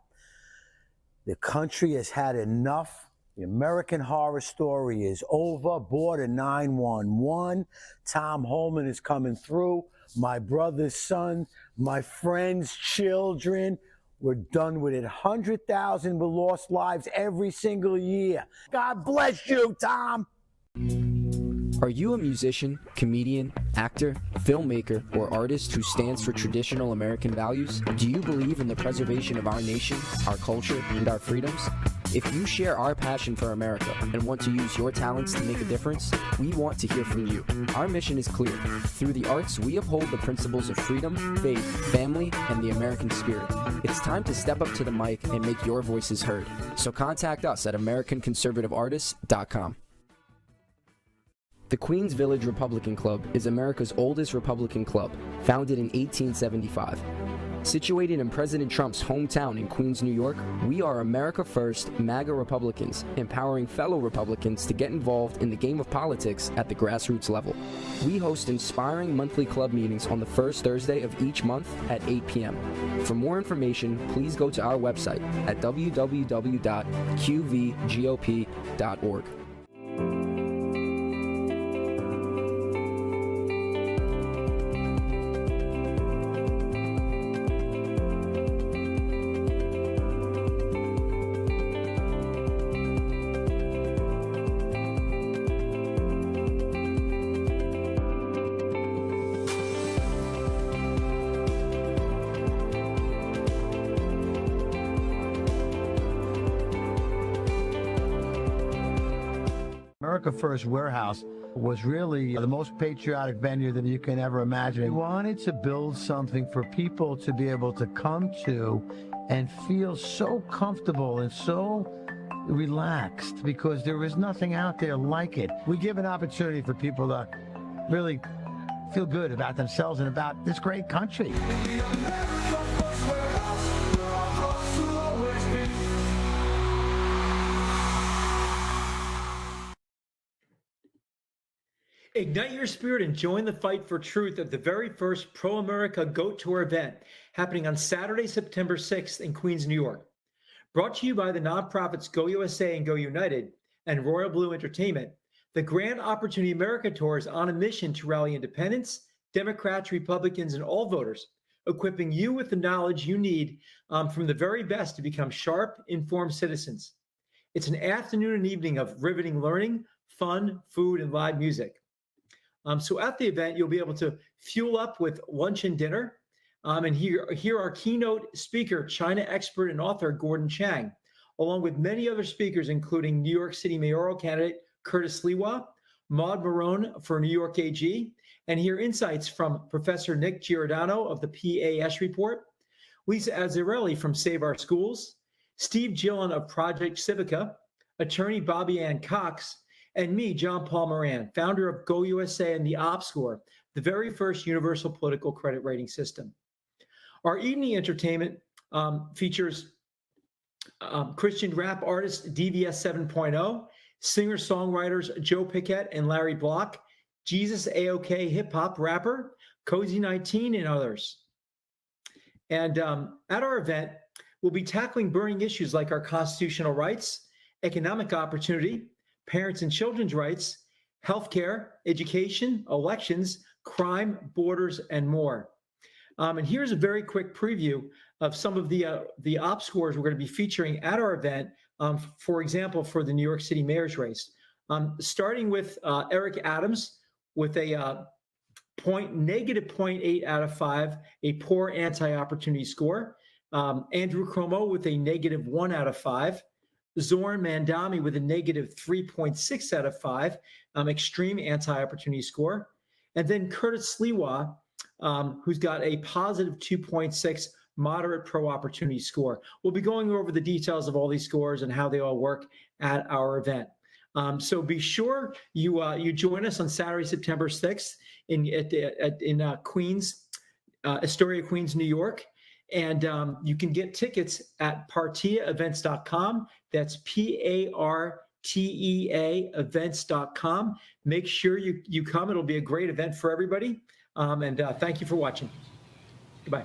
S8: The country has had enough. The American Horror Story is over. Border 911. Tom Holman is coming through. My brother's son, my friends' children. We're done with it. 100,000 lost lives every single year. God bless you, Tom.
S13: Are you a musician, comedian, actor, filmmaker, or artist who stands for traditional American values? Do you believe in the preservation of our nation, our culture, and our freedoms? If you share our passion for America and want to use your talents to make a difference, we want to hear from you. Our mission is clear. Through the arts, we uphold the principles of freedom, faith, family, and the American spirit. It's time to step up to the mic and make your voices heard. So contact us at AmericanConservativeArtists.com. The Queens Village Republican Club is America's oldest Republican club, founded in 1875. Situated in President Trump's hometown in Queens, New York, we are America First MAGA Republicans, empowering fellow Republicans to get involved in the game of politics at the grassroots level. We host inspiring monthly club meetings on the first Thursday of each month at 8 p.m. For more information, please go to our website at www.qvgop.org.
S8: America First Warehouse was really the most patriotic venue that you can ever imagine. We wanted to build something for people to be able to come to and feel so comfortable and so
S5: relaxed because there is nothing out there like it. We give an opportunity for people to really feel good about themselves and about this great country.
S21: Ignite your spirit and join the fight for truth at the very first Pro-America Goat Tour event happening on Saturday, September 6th in Queens, New York. Brought to you by the nonprofits Go USA and Go United and Royal Blue Entertainment, the Grand Opportunity America Tour is on a mission to rally independents, Democrats, Republicans, and all voters, equipping you with the knowledge you need from the very best to become sharp, informed citizens. It's an afternoon and evening of riveting learning, fun, food, and live music. So at the event, you'll be able to fuel up with lunch and dinner and hear our keynote speaker, China expert and author Gordon Chang, along with many other speakers, including New York City mayoral candidate Curtis Sliwa, Maud Marone for New York AG, and hear insights from Professor Nick Giordano of the PAS Report, Lisa Azzarelli from Save Our Schools, Steve Gillen of Project Civica, attorney Bobby Ann Cox, and me, John Paul Moran, founder of Go USA and the OpScore, the very first universal political credit rating system. Our evening entertainment features Christian rap artist DVS 7.0, singer-songwriters Joe Pickett and Larry Block, Jesus A.O.K. hip-hop rapper, Cozy 19, and others. And at our event, we'll be tackling burning issues like our constitutional rights, economic opportunity, parents and children's rights, healthcare, education, elections, crime, borders, and more. And here's a very quick preview of some of the op scores we're going to be featuring at our event, for example, for the New York City mayor's race. Starting with Eric Adams with a negative 0.8 out of 5, a poor anti-opportunity score. Andrew Cuomo with a negative 1 out of 5. Zorn Mandami with a negative 3.6 out of 5, extreme anti-opportunity score. And then Curtis Sliwa, who's got a positive 2.6 moderate pro-opportunity score. We'll be going over the details of all these scores and how they all work at our event. So be sure you join us on Saturday, September 6th in Queens, Astoria, Queens, New York. And you can get tickets at partiaevents.com. That's PARTEA events.com. Make sure you come. It'll be a great event for everybody. And thank you for watching. Goodbye.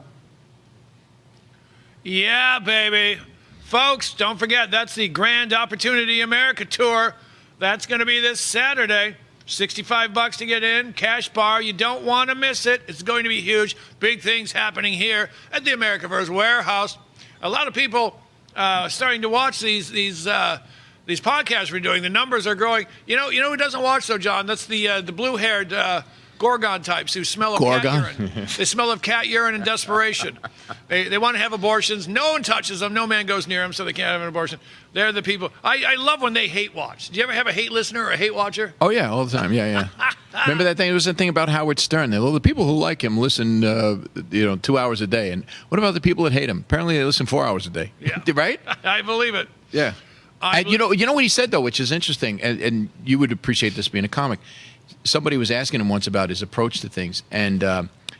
S1: Yeah, baby. Folks, don't forget, that's the Grand Opportunity America Tour. That's going to be this Saturday. $65 to get in, cash bar. You don't want to miss it. It's going to be huge. Big things happening here at the America First Warehouse. A lot of people starting to watch these podcasts we're doing. The numbers are growing. You know who doesn't watch though, John? That's the blue-haired Gorgon types who smell of cat urine. They smell of cat urine and desperation. They want to have abortions. No one touches them. No man goes near them, so they can't have an abortion. They're the people. I love when they hate watch. Do you ever have a hate listener or a hate watcher?
S2: Oh, yeah, all the time. Yeah. Remember that thing? It was a thing about Howard Stern. The people who like him listen, 2 hours a day. And what about the people that hate him? Apparently they listen 4 hours a day.
S1: Yeah.
S2: Right?
S1: I believe it.
S2: Yeah. And you know what he said, though, which is interesting, and you would appreciate this being a comic. Somebody was asking him once about his approach to things, and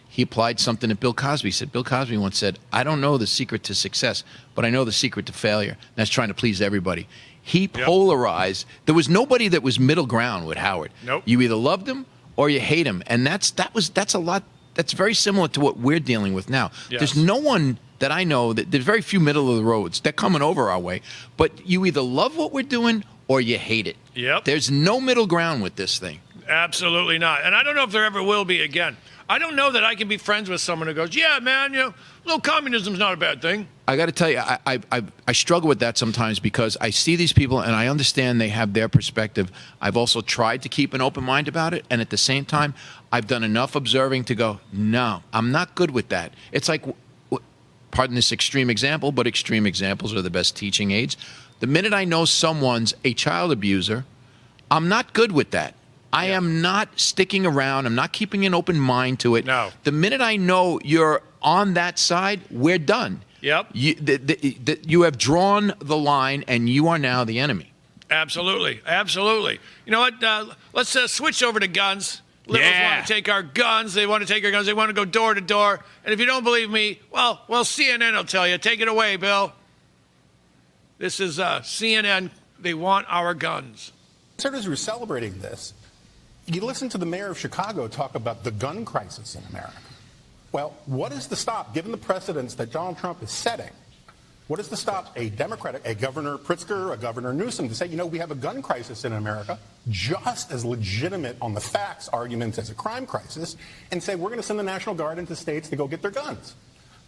S2: he applied something that Bill Cosby said. Bill Cosby once said, I don't know the secret to success, but I know the secret to failure. And that's trying to please everybody. He polarized. There was nobody that was middle ground with Howard.
S1: Nope.
S2: You either loved him or you hate him. And that's a lot. That's very similar to what we're dealing with now.
S1: Yes.
S2: There's no one that I know there's very few middle of the roads. They're coming over our way. But you either love what we're doing or you hate it.
S1: Yep.
S2: There's no middle ground with this thing.
S1: Absolutely not. And I don't know if there ever will be again. I don't know that I can be friends with someone who goes, yeah, man, little communism's not a bad thing.
S2: I got to tell you, I struggle with that sometimes because I see these people and I understand they have their perspective. I've also tried to keep an open mind about it. And at the same time, I've done enough observing to go, no, I'm not good with that. It's like, pardon this extreme example, but extreme examples are the best teaching aids. The minute I know someone's a child abuser, I'm not good with that. I am not sticking around. I'm not keeping an open mind to it.
S1: No.
S2: The minute I know you're on that side, we're done.
S1: Yep.
S2: You have drawn the line, and you are now the enemy.
S1: Absolutely. Absolutely. You know what? Let's switch over to guns. Liberals want to take our guns. They want to take our guns. They want to go door to door. And if you don't believe me, well, CNN will tell you. Take it away, Bill. This is CNN. They want our guns.
S4: Conservatives were celebrating this. You listen to the mayor of Chicago talk about the gun crisis in America. Well, what is to stop, given the precedents that Donald Trump is setting, what is to stop a Democratic, a Governor Pritzker, a Governor Newsom to say, you know, we have a gun crisis in America, just as legitimate on the facts arguments as a crime crisis, and say we're going to send the National Guard into states to go get their guns.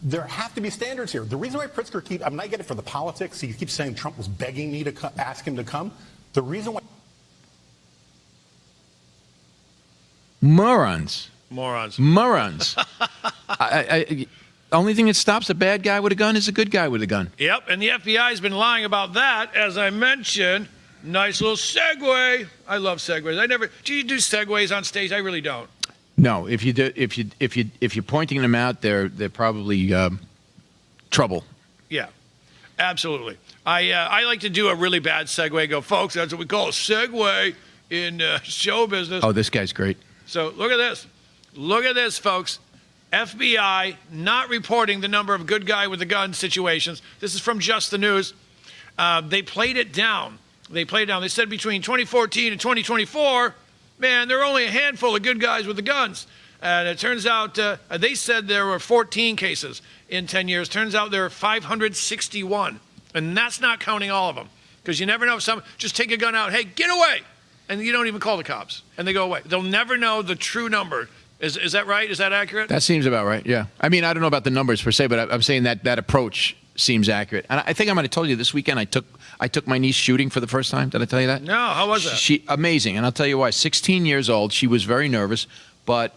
S4: There have to be standards here. The reason why Pritzker I mean, I get it for the politics. He keeps saying Trump was begging me to ask him to come. The reason why...
S2: Morons. Only thing that stops a bad guy with a gun is a good guy with a gun.
S1: Yep, and the FBI has been lying about that, as I mentioned. Nice little segue. I love segues. Do you do segues on stage? I really don't.
S2: No, if you're pointing them out, they're probably trouble.
S1: Yeah, absolutely. I like to do a really bad segue. Go, folks. That's what we call a segue in show business.
S2: Oh, this guy's great.
S1: So look at this. Look at this, folks. FBI not reporting the number of good guy with a gun situations. This is from Just the News. They played it down. They said between 2014 and 2024, man, there are only a handful of good guys with the guns. And it turns out they said there were 14 cases in 10 years. Turns out there are 561. And that's not counting all of them. Because you never know if someone just take a gun out, hey, get away. And you don't even call the cops. And they go away. They'll never know the true number. Is that right? Is that accurate?
S2: That seems about right, yeah. I mean, I don't know about the numbers per se, but I'm saying that approach seems accurate. And I think I might have told you this weekend I took my niece shooting for the first time. Did I tell you that?
S1: No, how was that?
S2: She amazing, and I'll tell you why. 16 years old, she was very nervous, but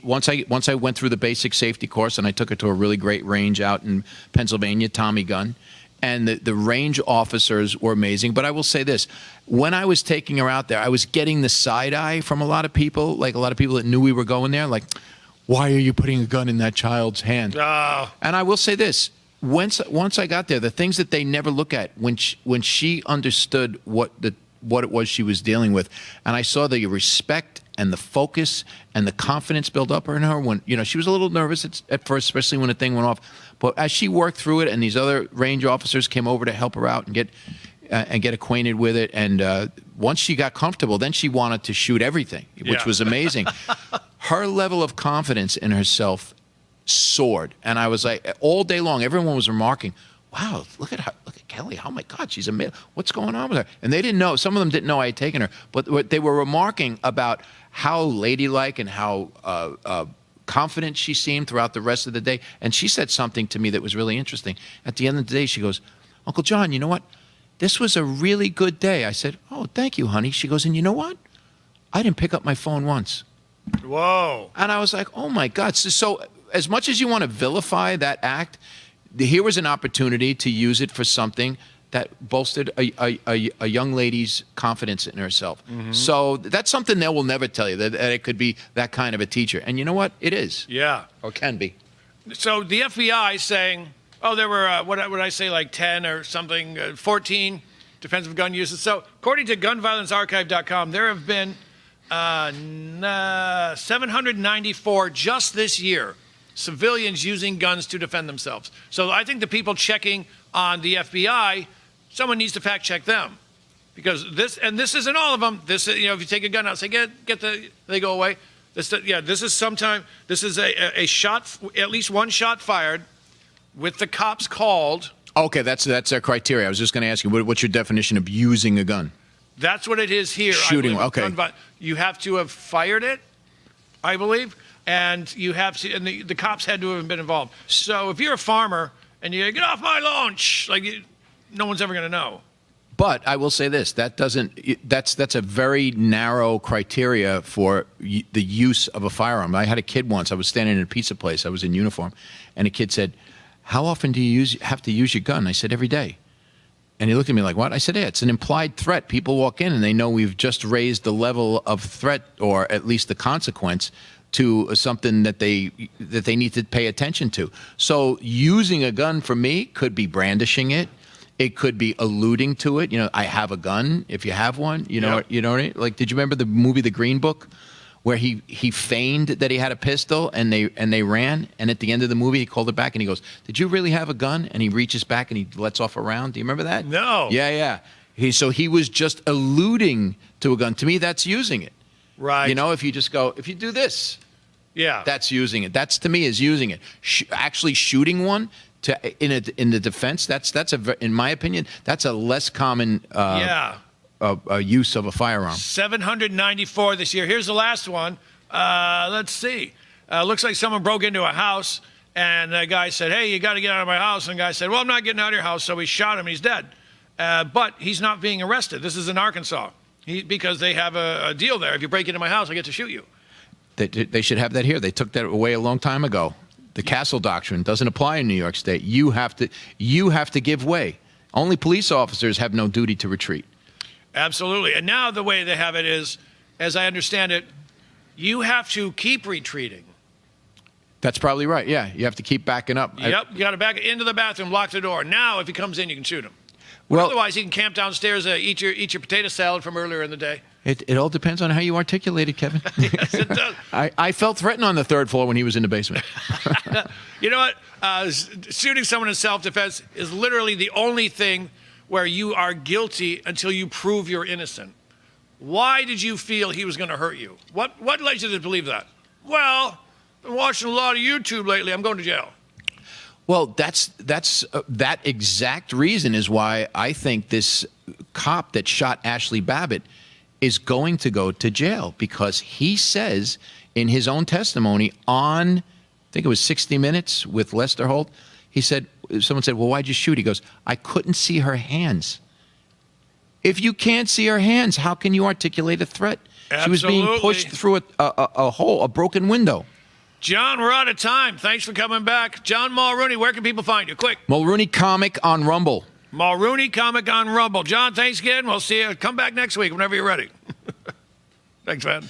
S2: once I went through the basic safety course and I took her to a really great range out in Pennsylvania, Tommy Gun. And the range officers were amazing. But I will say this. When I was taking her out there, I was getting the side eye from a lot of people, like a lot of people that knew we were going there, like, why are you putting a gun in that child's hand?
S1: Oh.
S2: And I will say this. Once I got there, the things that they never look at, when she understood what it was she was dealing with, and I saw the respect and the focus and the confidence build up in her when, she was a little nervous at first, especially when the thing went off. But as she worked through it and these other range officers came over to help her out and get acquainted with it, and once she got comfortable, then she wanted to shoot everything, which was amazing. Her level of confidence in herself soared. And I was like, all day long, everyone was remarking, wow, look at her. Look at Kelly. Oh, my God, she's amazing. What's going on with her? And they didn't know. Some of them didn't know I had taken her. But they were remarking about how ladylike and how confident she seemed throughout the rest of the day. And she said something to me that was really interesting. At the end of the day, she goes, Uncle John, you know what? This was a really good day. I said, oh, thank you, honey. She goes, and you know what? I didn't pick up my phone once.
S1: Whoa.
S2: And I was like, oh, my God. So as much as you want to vilify that act, here was an opportunity to use it for something that bolstered a young lady's confidence in herself. Mm-hmm. So that's something they will never tell you, that it could be that kind of a teacher. And you know what? It is.
S1: Yeah.
S2: Or can be.
S1: So the FBI saying, oh, there were, what would I say, like 10 or something, 14 defensive gun uses. So according to gunviolencearchive.com, there have been 794 just this year, civilians using guns to defend themselves. So I think the people checking on the FBI, someone needs to fact check them, because this isn't all of them. This, if you take a gun out, say they go away. This is a shot, at least one shot fired, with the cops called.
S2: Okay, that's their criteria. I was just going to ask you, what's your definition of using a gun?
S1: That's what it is here.
S2: Shooting. Okay.
S1: You have to have fired it, I believe. And you have to, and the cops had to have been involved. So if you're a farmer and you get off my lawn, no one's ever going to know.
S2: But I will say this: that's a very narrow criteria for the use of a firearm. I had a kid once. I was standing in a pizza place. I was in uniform, and a kid said, "How often do you have to use your gun?" I said, "Every day." And he looked at me like, what? I said, yeah, it's an implied threat. People walk in and they know we've just raised the level of threat, or at least the consequence. to something that they need to pay attention to. So using a gun for me could be brandishing it. It could be alluding to it. I have a gun if you have one. You know what I mean? Like, did you remember the movie The Green Book, where he feigned that he had a pistol and they ran, and at the end of the movie he called it back and he goes, "Did you really have a gun?" And he reaches back and he lets off a round. Do you remember that?
S1: No.
S2: Yeah. So he was just alluding to a gun. To me, that's using it.
S1: Right.
S2: If you just go, if you do this,
S1: yeah,
S2: that's using it. That's, to me, is using it. Actually shooting one in the defense, in my opinion, that's a less common use of a firearm.
S1: 794 this year. Here's the last one. Let's see. Looks like someone broke into a house, and the guy said, "Hey, you got to get out of my house." And the guy said, "Well, I'm not getting out of your house." So he shot him. He's dead. But he's not being arrested. This is in Arkansas. Because they have a deal there. If you break into my house, I get to shoot you.
S2: They should have that here. They took that away a long time ago. The Castle Doctrine doesn't apply in New York State. You have to give way. Only police officers have no duty to retreat.
S1: Absolutely. And now the way they have it is, as I understand it, you have to keep retreating.
S2: That's probably right. Yeah, you have to keep backing up.
S1: Yep, you got to back into the bathroom, lock the door. Now, if he comes in, you can shoot him.
S2: Well,
S1: otherwise, he can camp downstairs, eat your potato salad from earlier in the day.
S2: It all depends on how you articulate it, Kevin.
S1: Yes, it does.
S2: I felt threatened on the third floor when he was in the basement.
S1: You know what? Shooting someone in self-defense is literally the only thing where you are guilty until you prove you're innocent. Why did you feel he was going to hurt you? What led you to believe that? Well, I've been watching a lot of YouTube lately. I'm going to jail.
S2: Well, that exact reason is why I think this cop that shot Ashley Babbitt is going to go to jail, because he says in his own testimony on, I think it was 60 Minutes with Lester Holt, someone said, "Well, why'd you shoot?" He goes, "I couldn't see her hands." If you can't see her hands, how can you articulate a threat?
S1: Absolutely.
S2: She was being pushed through a hole, a broken window.
S1: John, we're out of time. Thanks for coming back. John Mulrooney, where can people find you? Quick.
S2: Mulrooney Comic on Rumble.
S1: Mulrooney Comic on Rumble. John, thanks again. We'll see you. Come back next week whenever you're ready. Thanks, man.